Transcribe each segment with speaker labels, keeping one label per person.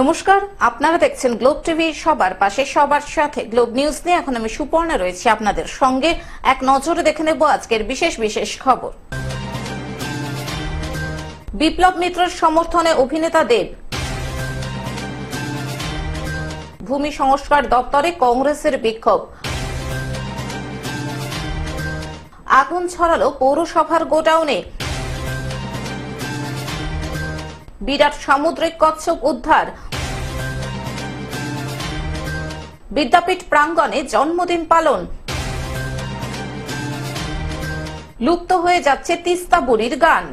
Speaker 1: নমস্কার, আপনারা দেখছেন গ্লোব টিভি। সবার পাশে সবার সাথে গ্লোব নিউজ নিয়ে এখন আমি সুপর্ণা রয়েছি আপনাদের সঙ্গে। এক নজরে দেখে নেব আজকের বিশেষ খবর। বিপ্লব মিত্রের সমর্থনে অভিনেতা দেব। ভূমি সংস্কার দপ্তরে কংগ্রেসের বিক্ষোভ। আগুন ছড়ালো পৌরসভার গোডাউনে। বিরাট সামুদ্রিক কচ্ছপ উদ্ধার। বিদ্যাপীঠ প্রাঙ্গণে জন্মদিন পালন। লুপ্ত হয়ে যাচ্ছে তিস্তা বুড়ির গান।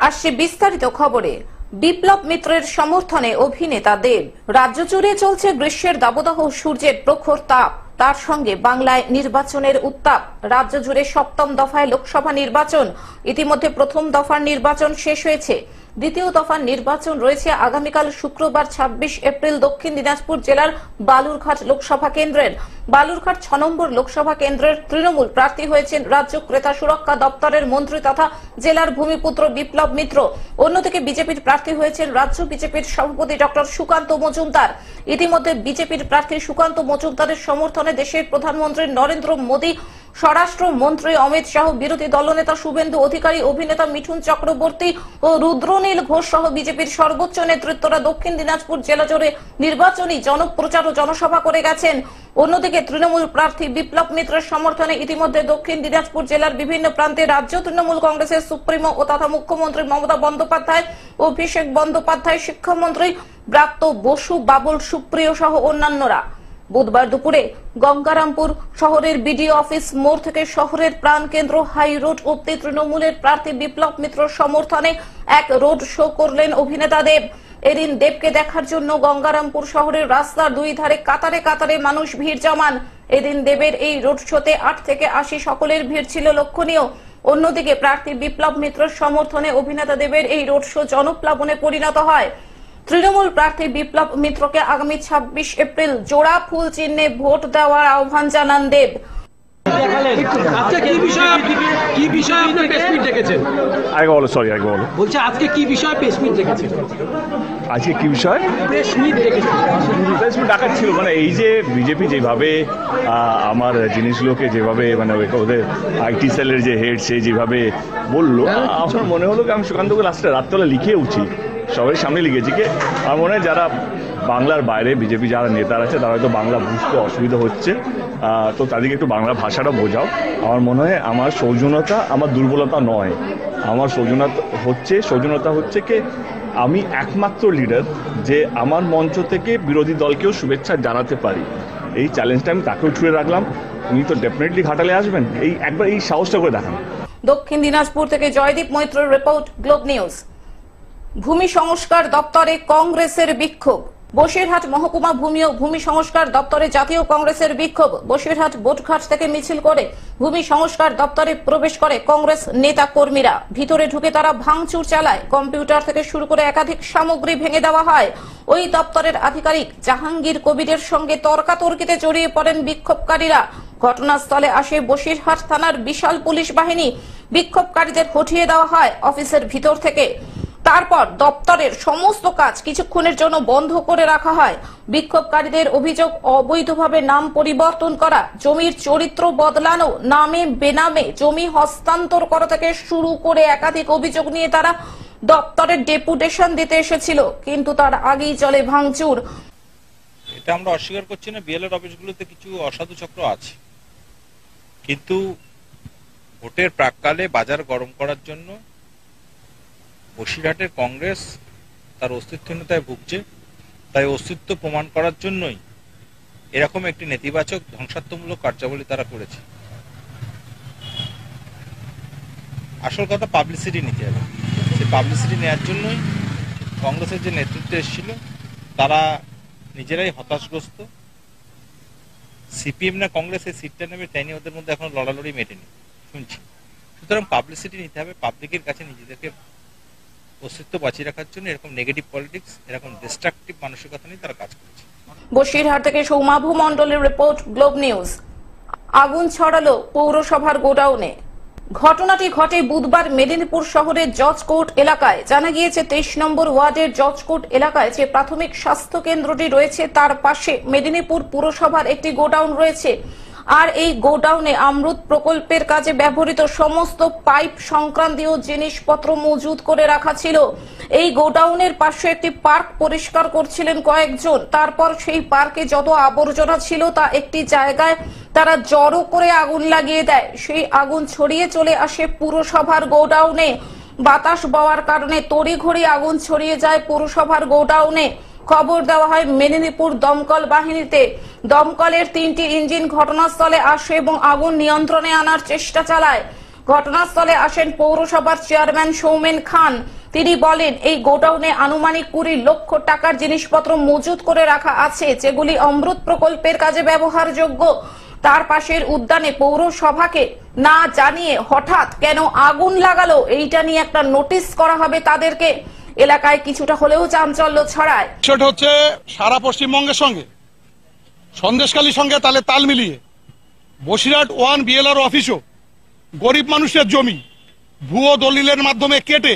Speaker 1: আসছে বিস্তারিত খবরে। বিপ্লব মিত্রের সমর্থনে অভিনেতা দেব। রাজ্য জুড়ে চলছে গ্রীষ্মের দাবদাহ, সূর্যের প্রখর তাপ, তার সঙ্গে বাংলায় নির্বাচনের উত্তাপ। রাজ্য জুড়ে সপ্তম দফায় লোকসভা নির্বাচন। ইতিমধ্যে প্রথম দফার নির্বাচন শেষ হয়েছে। দ্বিতীয় দফার নির্বাচন রয়েছে আগামীকাল শুক্রবার ২৬ এপ্রিল দক্ষিণ দিনাজপুর জেলার বালুরঘাট লোকসভা কেন্দ্রের। বালুরঘাট ৬ নম্বর লোকসভা কেন্দ্রের তৃণমূল প্রার্থী হয়েছেন রাজ্য ক্রেতা সুরক্ষা দপ্তরের মন্ত্রী তথা জেলার ভূমিপুত্র বিপ্লব মিত্র। অন্যদিকে বিজেপির প্রার্থী হয়েছেন রাজ্য বিজেপির সভাপতি ডক্টর সুকান্ত মজুমদার। ইতিমধ্যে বিজেপির প্রার্থী সুকান্ত মজুমদারের সমর্থনে দেশের প্রধানমন্ত্রী নরেন্দ্র মোদী, স্বরাষ্ট্রমন্ত্রী অমিত শাহ, বিরোধী দলনেতা শুভেন্দু অধিকারী, অভিনেতা মিঠুন চক্রবর্তী ও রুদ্রনীল ঘোষ সহ বিজেপির সর্বোচ্চ নেতৃত্বরা দক্ষিণ দিনাজপুর জেলা জুড়ে নির্বাচনী জনপ্রচার ও জনসভা করে গেছেন। অন্যদিকে তৃণমূল প্রার্থী বিপ্লব মিত্রের সমর্থনে ইতিমধ্যে দক্ষিণ দিনাজপুর জেলার বিভিন্ন প্রান্তে রাজ্য তৃণমূল কংগ্রেসের সুপ্রিমো ও তথা মুখ্যমন্ত্রী মমতা বন্দ্যোপাধ্যায়, অভিষেক বন্দ্যোপাধ্যায়, শিক্ষামন্ত্রী ব্রাত্য বসু, বাবুল সুপ্রিয় সহ অন্যান্যরা। বুধবার দুপুরে গঙ্গারামপুর শহরের বিডিও অফিস মোড় থেকে শহরের প্রাণকেন্দ্র হাই রোড অব্দি তৃণমূলের প্রার্থী বিপ্লব মিত্রের সমর্থনে এক রোড শো করলেন অভিনেতা দেব। এদিন দেবকে দেখার জন্য গঙ্গারামপুর শহরের রাস্তার দুই ধারে কাতারে কাতারে মানুষ ভিড় জমান। এদিন দেবের এই রোড শোতে ৮ থেকে ৮০ সকলের ভিড় ছিল লক্ষণীয়। অন্যদিকে প্রার্থী বিপ্লব মিত্রের সমর্থনে অভিনেতা দেবের এই রোড শো জনপ্লাবনে পরিণত হয়। তৃণমূল প্রার্থী বিপ্লব মিত্রকে আগামী ২৬ এপ্রিল জোড়া ফুল চিহ্নে ভোট দেওয়ার আহ্বান জানান দেব।
Speaker 2: আজকে কি বিষয় আপনি প্রেস মিট ডেকেছেন?
Speaker 3: বলছে আজকে কি বিষয় প্রেস মিট ডেকেছেন?
Speaker 4: আজকে কি বিষয়
Speaker 2: প্রেস মিট ডেকেছেন?
Speaker 4: প্রেস মিট ডাকার ছিল মানে এই যে বিজেপি যেভাবে আমার জিনিসগুলোকে যেভাবে মানে ওদের আইটি সেলের যে হেড সে যেভাবে বললো, আমার মনে হলো কি আমি সুকান্তকে লাস্টে রাত্রবেলা লিখে উঠি, সবাই সামনে লিখেছি কি আমার মনে হয় যারা বাংলার বাইরে বিজেপি যারা নেতারা আছে তারা হয়তো বাংলা বুঝতে অসুবিধা হচ্ছে, তো তাদেরকে একটু বাংলা ভাষাটা বোঝাও। আমার মনে হয় আমার সৌজন্যতা আমার দুর্বলতা নয়, আমার সৌজন্যতা হচ্ছে কি আমি একমাত্র লিডার যে আমার মঞ্চ থেকে বিরোধী দলকেও শুভেচ্ছা জানাতে পারি। এই চ্যালেঞ্জটা আমি তাকেও ছুঁড়ে রাখলাম। উনি তো ডেফিনেটলি ঘাটালে আসবেন, এই একবার এই সাহসটা করে দেখান।
Speaker 1: দক্ষিণ দিনাজপুর থেকে জয়দীপ মৈত্রের রিপোর্ট, গ্লোব নিউজ। ভূমি সংস্কার দপ্তরে কংগ্রেসের বিক্ষোভ। বসিরহাট মহকুমা ভূমি ও ভূমি সংস্কার দপ্তরে জাতীয় কংগ্রেসের বিক্ষোভ। বসিরহাট বোটঘাট থেকে মিছিল করে ভূমি সংস্কার দপ্তরে প্রবেশ করে কংগ্রেস নেতা কর্মীরা। ভিতরে ঢুকে তারা ভাঙচুর চালায়। কম্পিউটার থেকে শুরু করে একাধিক সামগ্রী ভেঙে দেওয়া হয়। ওই দপ্তরের আধিকারিক জাহাঙ্গীর কবিরের সঙ্গে তর্কাতর্কিতে জড়িয়ে পড়েন বিক্ষোভকারীরা। ঘটনাস্থলে আসে বসিরহাট থানার বিশাল পুলিশ বাহিনী। বিক্ষোভকারীদের হঠিয়ে দেওয়া হয় অফিসের ভিতর থেকে। তারপর দপ্তরের সমস্ত কাজ কিছুক্ষণের জন্য বন্ধ করে রাখা হয়। বিক্ষোভকারীদের অভিযোগ অবৈধভাবে নাম পরিবর্তন করা, জমির চরিত্র বদলানো, নামে বেনামে জমি হস্তান্তর করা থেকে শুরু করে একাধিক অভিযোগ নিয়ে তারা দপ্তরের ডেপুটেশন দিতে এসেছিল, কিন্তু তার আগেই চলে ভাঙচুর।
Speaker 5: এটা আমরা অস্বীকার করছি না, বিএলআর অফিসগুলোতে কিছু অসাধু চক্র আছে, কিন্তু ভোটের প্রাককালে বাজার গরম করার জন্য বসিরহাটের কংগ্রেস তার অস্তিত্বহীনতায় ভুগছে। তাই অস্তিত্ব প্রমাণ করার জন্যই এরকম একটি নেতিবাচক ধ্বংসাত্মমূলক কার্যাবলী তারা করেছে। আসল কথা পাবলিসিটি নিতে হবে। সেই পাবলিসিটি নেওয়ার জন্যই কংগ্রেসের যে নেতৃত্ব এসেছিল তারা নিজেরাই হতাশগ্রস্ত। সিপিএম না কংগ্রেস এই সিটটা নেবে তাই নিয়ে ওদের মধ্যে এখনো লড়ালড়ি মেটেনি শুনছি। সুতরাং পাবলিসিটি নিতে হবে, পাবলিকের কাছে নিজেদেরকে অস্তিত্ব বাঁচিয়ে রাখার জন্য এরকম নেগেটিভ পলিটিক্স, এরকম ডিস্ট্রাকটিভ মানসিকতা নিয়ে তারা কাজ করছে।
Speaker 1: বসিরহাট থেকে সৌমাভু মণ্ডলের রিপোর্ট, গ্লোব নিউজ। আগুন ছড়ালো পৌরসভার গোডাউনে। ঘটনাটি ঘটে বুধবার মেদিনীপুর শহরের জজ কোর্ট এলাকায়। জানা গিয়েছে 23 নম্বর ওয়ার্ডের জজ কোর্ট এলাকায় যে প্রাথমিক স্বাস্থ্য কেন্দ্রটি রয়েছে তার পাশে মেদিনীপুর পুরসভার একটি গোডাউন রয়েছে। আর এই গোডাউনে অমৃত প্রকল্পের কাজে ব্যবহৃত সমস্ত পাইপ সংক্রান্তীয় জিনিসপত্র মজুত করে রাখা ছিল। এই গোডাউনের পাশে একটি পার্ক পরিষ্কার করছিলেন কয়েকজন। তারপর সেই পার্কে যত আবর্জনা ছিল তা একটি জায়গায় তারা জড়ো করে আগুন লাগিয়ে দেয়। সেই আগুন ছড়িয়ে চলে আসে পুরসভার গোডাউনে। বাতাস বওয়ার কারণে তড়িঘড়ি আগুন ছড়িয়ে যায় পুরসভার গোডাউনে। খবর দেওয়া হয় মেদিনীপুর দমকল বাহিনীতে। দমকলের 3টি ইঞ্জিন ঘটনাস্থলে আসে এবং আগুন নিয়ন্ত্রণে আনার চেষ্টা চালায়। ঘটনাস্থলে আসেন পৌরসভার চেয়ারম্যান সৌমেন খান। তিনি বলেন, এই গোডাউনে আনুমানিক 20 লক্ষ টাকার জিনিসপত্র মজুত করে রাখা আছে, যেগুলি অমৃত প্রকল্পের কাজে ব্যবহারযোগ্য। তার পাশের উদ্যানে পৌরসভাকে না জানিয়ে হঠাৎ কেন আগুন লাগালো, এইটা নিয়ে একটা নোটিশ করা হবে তাদেরকে। এলাকায় কিছুটা হলেও চাঞ্চল্য ছড়ায়।
Speaker 6: সেটা হচ্ছে সারা পশ্চিমবঙ্গের সঙ্গে সন্দেশখালীর সঙ্গে তালে তাল মিলিয়ে বসিরহাট 1 বিএলআর অফিসও গরিব মানুষের জমি ভুয়ো দলিলের মাধ্যমে কেটে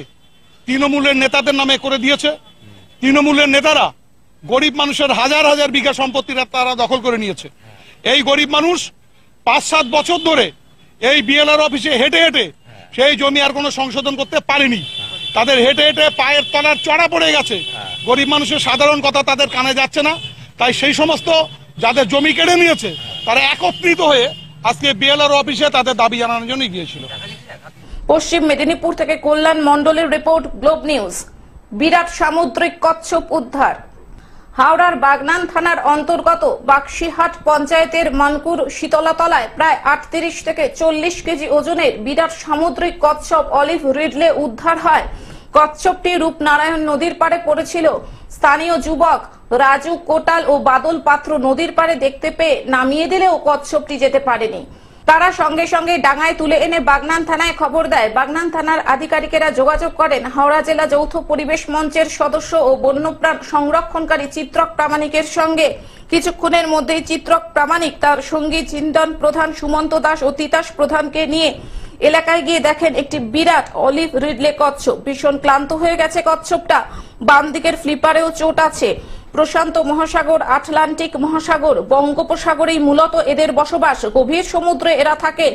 Speaker 6: তৃণমূলের নেতাদের নামে করে দিয়েছে। তৃণমূলের নেতারা গরিব মানুষের হাজার হাজার বিঘা সম্পত্তি তারা দখল করে নিয়েছে। এই গরিব মানুষ 5-7 বছর ধরে এই বিএলআর অফিসে হেঁটে হেঁটে সেই জমি আর কোনো সংশোধন করতে পারেনি। তাদের হেঁটে হেঁটে পায়ের তলার চড়া পড়ে গেছে। গরিব মানুষের সাধারণ কথা তাদের কানে যাচ্ছে না। তাই সেই সমস্ত যাদের জমি কেড়ে নিয়েছে তারা একত্রিত হয়ে আজকে বিএলআর অফিসে তাদের দাবি জানানোর জন্য গিয়েছিল।
Speaker 1: পশ্চিম মেদিনীপুর থেকে কল্যাণ মণ্ডলের রিপোর্ট, গ্লোব নিউজ। বিরাট সামুদ্রিক কচ্ছপ উদ্ধার। হাওড়ার বাগনান থানার অন্তর্গত বাক্সিহাট পঞ্চায়েতের মানকুর শীতলাতলায় প্রায় 38 থেকে 40 কেজি ওজনের বিরাট সামুদ্রিক কচ্ছপ অলিভ রিডলে উদ্ধার হয়। কচ্ছপটি রূপনারায়ণ নদীর পাড়ে পড়েছিল। স্থানীয় যুবক রাজু কোটাল ও বাদল পাত্র নদীর পাড়ে দেখতে পেয়ে নামিয়ে দিলেও কচ্ছপটি যেতে পারেনি। তারা সঙ্গে সঙ্গে ডাঙায় তুলে এনে বাগনান থানায় খবর দেয়। বাগনান থানার আধিকারিকেরা যোগাযোগ করেন হাওড়া জেলা যৌথ পরিবেশ মঞ্চের সদস্য ও বন্যপ্রাণ সংরক্ষণকারী চিত্রক প্রামাণিকের সঙ্গে। কিছুক্ষণের মধ্যেই চিত্রক প্রামাণিক তার সঙ্গী চিন্তন প্রধান, সুমন্ত দাস ও তিতাস প্রধানকে নিয়ে এলাকায় গিয়ে দেখেন একটি বিরাট অলিভ রিডলে কচ্ছপ। ভীষণ ক্লান্ত হয়ে গেছে কচ্ছপটা। বাম দিকের ফ্লিপারেও চোট আছে। প্রশান্ত মহাসাগর, আটলান্টিক মহাসাগর, বঙ্গোপসাগরেই মূলত এদের বসবাস। গভীর সমুদ্রে এরা থাকে।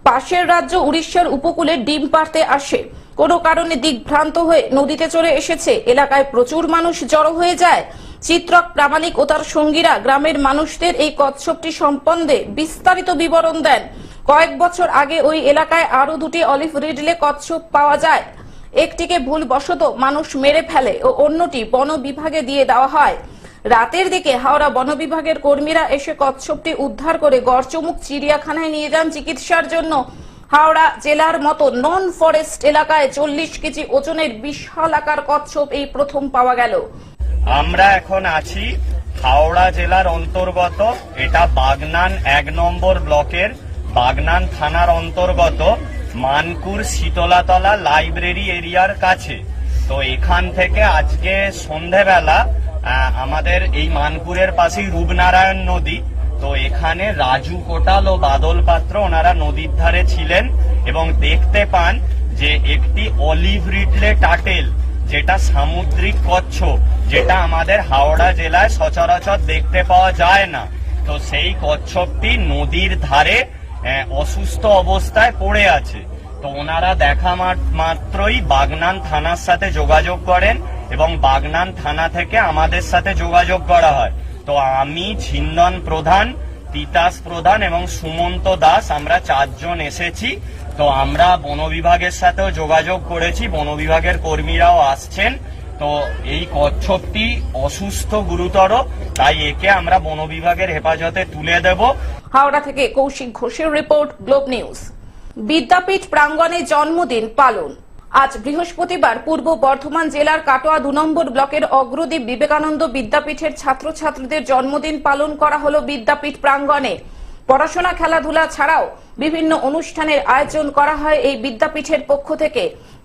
Speaker 1: পাশের রাজ্য উড়িষ্যার উপকূলে ডিম পাড়তে আসে। কোনো কারণে দিকভ্রান্ত হয়ে নদীতে চলে এসেছে। এলাকায় প্রচুর মানুষ জড়ো হয়ে যায়। চিত্রক প্রামাণিক ও তার সঙ্গীরা গ্রামের মানুষদের এই কচ্ছপটি সম্বন্ধে বিস্তারিত বিবরণ দেন। কয়েক বছর আগে ওই এলাকায় আরো 2টি অলিভ রিডলে কচ্ছপ পাওয়া যায়। একটিকে ভুলবশত মানুষ মেরে ফেলে ও অন্যটি বন বিভাগে দিয়ে দেওয়া হয়। রাতের দিকে হাওড়া বন বিভাগের কর্মীরা এসে কচ্ছপটি উদ্ধার করে গড়চমুখ চিড়িয়াখানায় নিয়ে যান চিকিৎসার জন্য। হাওড়া জেলার মতো নন ফরেস্ট এলাকায় 40 কেজি ওজনের বিশাল আকার কচ্ছপ এই প্রথম পাওয়া গেল।
Speaker 7: আমরা এখন আছি হাওড়া জেলার অন্তর্গত, এটা বাগনান 1 নম্বর ব্লকের বাগনান থানার অন্তর্গত মানকুর শীতলাতলা লাইব্রেরি এরিয়ার কাছে। তো এখান থেকে আজকে সন্ধেবেলা আমাদের এই মানকুরের পাশেই রূপনারায়ণ নদী, তো এখানে রাজু কোটাল ও বাদল পাত্র ওনারা নদীর ধারে ছিলেন এবং দেখতে পান যে একটি অলিভ রিডলে টাটেল, যেটা সামুদ্রিক কচ্ছপ, যেটা আমাদের হাওড়া জেলায় সচরাচর দেখতে পাওয়া যায় না। তো সেই কচ্ছপটি নদীর ধারে অসুস্থ অবস্থায় পড়ে আছে। তো ওনারা দেখা মাত্রই বাগনান থানার সাথে যোগাযোগ করেন এবং বাগনান থানা থেকে আমাদের সাথে যোগাযোগ করা হয়। তো আমি ছিন্দন প্রধান, তিতাস প্রধান এবং সুমন্ত দাস, আমরা 4 জন এসেছি। তো আমরা বন বিভাগের সাথেও যোগাযোগ করেছি, বন বিভাগের কর্মীরাও আসছেন। তো এই কচ্ছপটি অসুস্থ গুরুতর, তাই একে আমরা বন বিভাগের হেফাজতে তুলে দেব।
Speaker 1: হাওড়া থেকে কৌশিক ঘোষের রিপোর্ট, গ্লোব নিউজ। বিদ্যাপীঠ প্রাঙ্গণে জন্মদিন পালন। আজ বৃহস্পতিবার পূর্ব বর্ধমান জেলার কাটোয়া 2 নম্বর ব্লকের অগ্রদীপ বিবেকানন্দ বিদ্যাপীঠের ছাত্রছাত্রীদের জন্মদিন পালন করা হলো বিদ্যাপীঠ প্রাঙ্গণে। পড়াশোনা, খেলাধুলা ছাড়াও বিভিন্ন অনুষ্ঠানের আয়োজন করা হয় এই বিদ্যাপীঠের পক্ষ থেকে।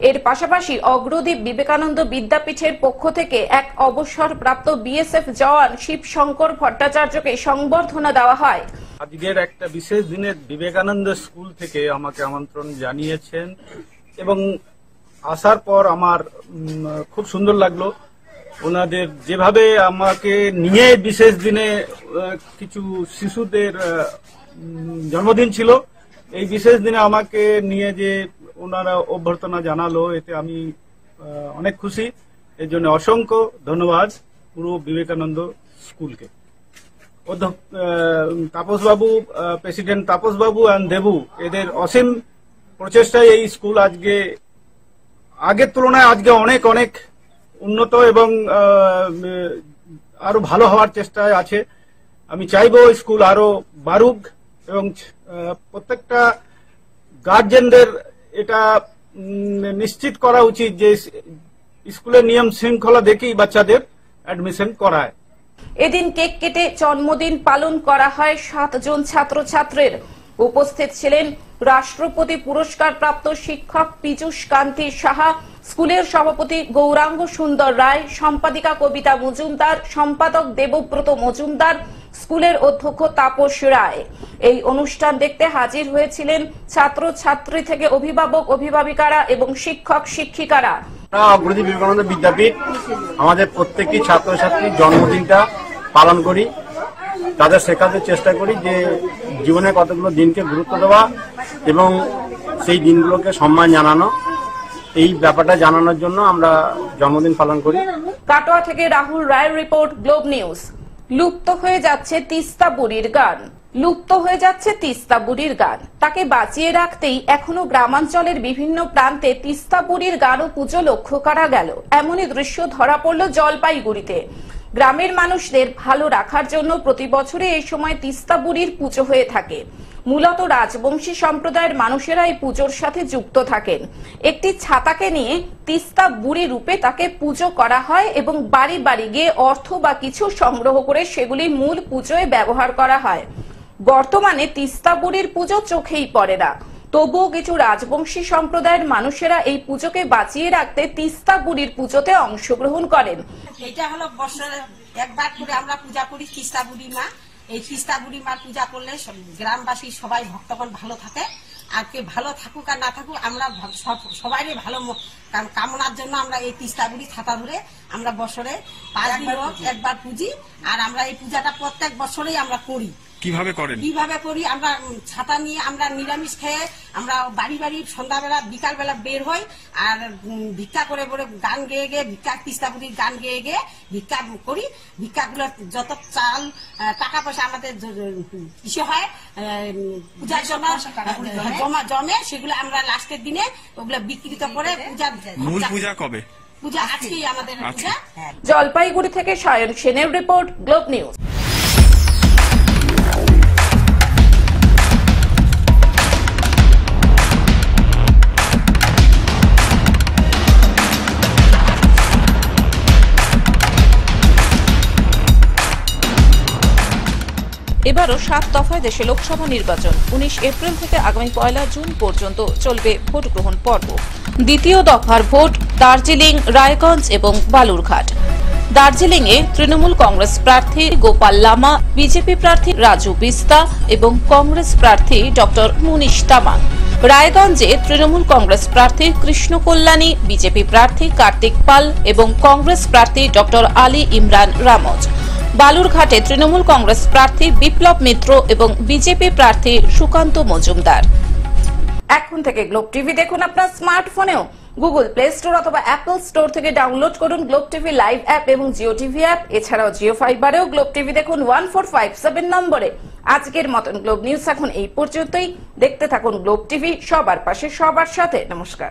Speaker 1: এর পাশাপাশি অগ্রদীপ বিবেকানন্দ বিদ্যাপীঠের পক্ষ থেকে এক অবসরপ্রাপ্ত বিএসএফ জওয়ান শিবশঙ্কর ভট্টাচার্যকে সংবর্ধনা দেওয়া হয়।
Speaker 8: আজকের একটা বিশেষ দিনে বিবেকানন্দ স্কুল থেকে আমাকে আমন্ত্রণ জানিয়েছেন এবং আসার পর আমার খুব সুন্দর লাগলো। ওনাদের যেভাবে আমাকে নিয়ে বিশেষ দিনে কিছু শিশুদের জন্মদিন ছিল, এই বিশেষ দিনে আমাকে নিয়ে যে ওনারা অভ্যর্থনা জানালো, এতে আমি অনেক খুশি। এর জন্য অসংখ্য ধন্যবাদ পুরো বিবেকানন্দ স্কুলকে। তাপসবাবু, প্রেসিডেন্ট তাপসবাবু অ্যান্ড দেবু, এদের অসীম প্রচেষ্টায় এই স্কুল আজকে আগের তুলনায় আজকে অনেক অনেক উন্নত এবং আরো ভালো হওয়ার চেষ্টায় আছে। আমি চাইবো স্কুল আরো বাড়ুক এবং প্রত্যেকটা গার্জেনদের এটা নিশ্চিত করা উচিত যে স্কুলের নিয়ম শৃঙ্খলা দেখেই বাচ্চাদের অ্যাডমিশন করায়।
Speaker 1: এদিন কেক কেটে জন্মদিন পালন করা হয় 7 জন ছাত্রছাত্রীর। উপস্থিত ছিলেন রাষ্ট্রপতি পুরস্কার প্রাপ্ত শিক্ষক পীযূষ কান্তি সাহা, স্কুলের সভাপতি গৌরাঙ্গ সুন্দর রায়, সম্পাদিকা কবিতা মজুমদার, সম্পাদক দেবব্রত মজুমদার, স্কুলের অধ্যক্ষ তাপস রায়। এই অনুষ্ঠান দেখতে হাজির হয়েছিলেন ছাত্রছাত্রী থেকে অভিভাবক, অভিভাবিকারা এবং শিক্ষক শিক্ষিকারা।
Speaker 9: অগ্রদী বিবেকানন্দ বিদ্যাপীঠ আমাদের প্রত্যেকটি ছাত্রছাত্রীর জন্মদিনটা পালন করি, তাদের শেখাতে চেষ্টা করি যে জীবনে কতগুলো দিনকে গুরুত্ব দেওয়া এবং সেই দিনগুলোকে সম্মান জানানো। এই ব্যাপারটা জানানোর জন্য আমরা জন্মদিন পালন করি।
Speaker 1: কাটোয়া থেকে রাহুল রায়ের রিপোর্ট, গ্লোব নিউজ। লুপ্ত হয়ে যাচ্ছে তিস্তা বুড়ির গান। লুপ্ত হয়ে যাচ্ছে তিস্তা বুড়ির গান। তাকে বাঁচিয়ে রাখতেই এখনো গ্রামাঞ্চলের বিভিন্ন প্রান্তে তিস্তা বুড়ির গান ও পুজো লক্ষ্য করা গেল। এমনই দৃশ্য ধরা পড়ল জলপাইগুড়িতে। গ্রামের মানুষদের ভালো রাখার জন্য প্রতি বছরে এই সময় তিস্তা বুড়ির পুজো হয়ে থাকে। মূলত রাজবংশী সম্প্রদায়ের মানুষেরা এই পুজোর সাথে যুক্ত থাকেন। একটি ছাতাকে নিয়ে তিস্তা বুড়ি রূপে তাকে পুজো করা হয় এবং বাড়ি বাড়ি গিয়ে অর্থ বা কিছু সংগ্রহ করে সেগুলি মূল পুজোয় ব্যবহার করা হয়। বর্তমানে তিস্তা বুড়ির পুজো চোখেই পড়ে না, তবুও কিছু রাজবংশী সম্প্রদায়ের মানুষেরা এই পুজোকে বাঁচিয়ে রাখতে তিস্তা বুড়ির পুজোতে অংশগ্রহণ করেন।
Speaker 10: এটা হলো বছরে একবার করে আমরা পূজা করি তিস্তা বুড়ি মা। এই তিস্তা বুড়ি মার পূজা করলে গ্রামবাসী সবাই ভক্তগণ ভালো থাকে। আর কে ভালো থাকুক আর না থাকুক, আমরা সবাই ভালো কামনার জন্য আমরা এই তিস্তা বুড়ি ছাতা ধরে আমরা বছরে 5 দিন একবার পুজি। আর আমরা এই পূজাটা প্রত্যেক বছরেই আমরা করি।
Speaker 11: কিভাবে করেন?
Speaker 10: কিভাবে করি, আমরা ছাতা নিয়ে আমরা নিরামিষ খেয়ে আমরা বাড়ি বাড়ি সন্ধ্যাবেলা বিকালবেলা বের হই আর ভিক্ষা করে করে গান গেয়ে গিয়ে ভিক্ষা তিস্তা বুড়ির গান গেয়ে গিয়ে ভিক্ষা করি। ভিক্ষাগুলো যত চাল টাকা পয়সা আমাদের ইসে হয় পূজার জন্য জমে, সেগুলো আমরা লাস্টের দিনে ওগুলো বিকৃত করে পূজা।
Speaker 11: মূল পূজা কবে?
Speaker 10: পূজা আজকেই আমাদের পূজা।
Speaker 1: জলপাইগুড়ি থেকে সায়ন সেনের রিপোর্ট, গ্লোব নিউজ। এবারও 7 দফায় দেশে লোকসভা নির্বাচন। 19 এপ্রিল থেকে আগামী 1 জুন পর্যন্ত চলবে ভোট গ্রহণ পর্ব। দ্বিতীয় দফার ভোট দার্জিলিং, রায়গঞ্জ এবং বালুরঘাট। দার্জিলিংয়ে তৃণমূল কংগ্রেস প্রার্থী গোপাল লামা, বিজেপি প্রার্থী রাজু বিস্তা এবং কংগ্রেস প্রার্থী ডক্টর মুনিশ তামাং। রায়গঞ্জে তৃণমূল কংগ্রেস প্রার্থী কৃষ্ণ কল্যাণী, বিজেপি প্রার্থী কার্তিক পাল এবং কংগ্রেস প্রার্থী ডক্টর আলী ইমরান রামজ। বালুরঘাটে তৃণমূল কংগ্রেস প্রার্থী বিপ্লব মিত্র এবং বিজেপি প্রার্থী সুকান্ত মজুমদার। এখন থেকে গ্লোব টিভি দেখুন আপনার স্মার্টফোনেও। গুগল প্লে স্টোর অথবা অ্যাপল স্টোর থেকে ডাউনলোড করুন গ্লোব টিভি লাইভ অ্যাপ এবং জিও টিভি অ্যাপ। এছাড়াও জিও ফাইবারেও গ্লোব টিভি দেখুন 1457 নম্বরে। আজকের মতন গ্লোব নিউজ এখন এই পর্যন্তই। দেখতে থাকুন গ্লোব টিভি, সবার পাশে সবার সাথে। নমস্কার।